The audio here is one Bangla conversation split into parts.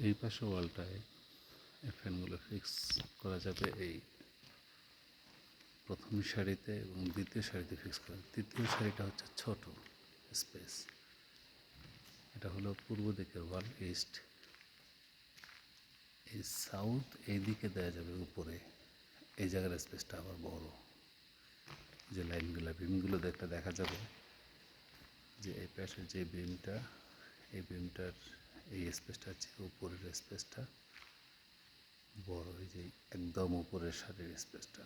এই পাশে ওয়ালটায় এই ফ্যানগুলো ফিক্স করা যাবে এই প্রথম সারিতে এবং দ্বিতীয় সারিতে ফিক্স করা। তৃতীয় সারিটা হচ্ছে ছোট স্পেস। এটা হলো পূর্ব দিকের ওয়াল, ইস্ট। এই সাউথ এই দিকে দেওয়া যাবে উপরে, এই জায়গার স্পেসটা আবার বড়। যে লাইনগুলো বিমগুলো দেখতে দেখা যাবে যে এই পাশের যে বিমটা, এই বিমটার এই স্পেসটা হচ্ছে উপরের স্পেসটা বড়, এই যে একদম উপরের সারির স্পেসটা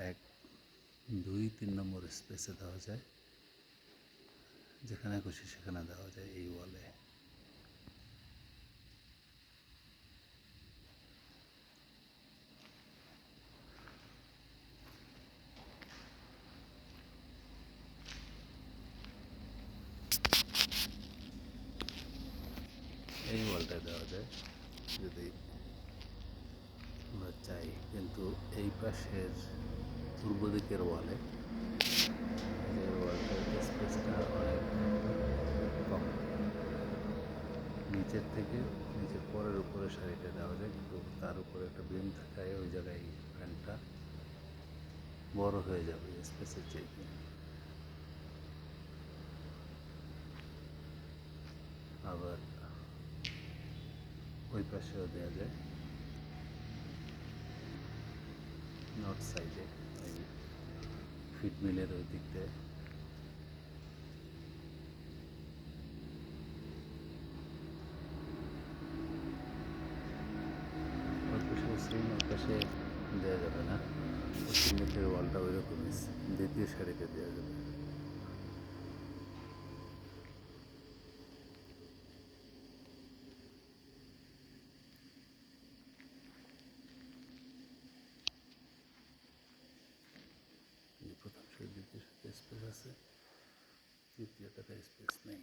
1, 2, 3 নম্বর স্পেসে দেওয়া যায়, যেখানে খুশি সেখানে দেওয়া যায় এই ওয়ালে। এই ওয়ালটায় দেওয়া যায় যদি আমরা চাই, কিন্তু এই পাশের পূর্ব দিকের ওয়ালে ওয়ালটার স্পেসটা অনেক কম। নিচের থেকে নিচের পরের উপরের সারিটা দেওয়া যায়, কিন্তু তার উপরে একটা বিম থাকায় ওই জায়গায় ফ্যানটা বড় হয়ে যাবে স্পেসের চাইতে। আবার ওই পাশেও দেওয়া যায়, নর্থ সাইডে ওই ফিড মিলের ওই দিকটায়। ওই পাশে সেম ওই পাশে দেওয়া যাবে না, পশ্চিম দিকের ওয়ালটা ওই রকমই দ্বিতীয় সারিতে দেওয়া যাবে। প্রথম সারি দ্বিতীয় সারিতে স্পেস আছে, তৃতীয়টাতে স্পেস নেই।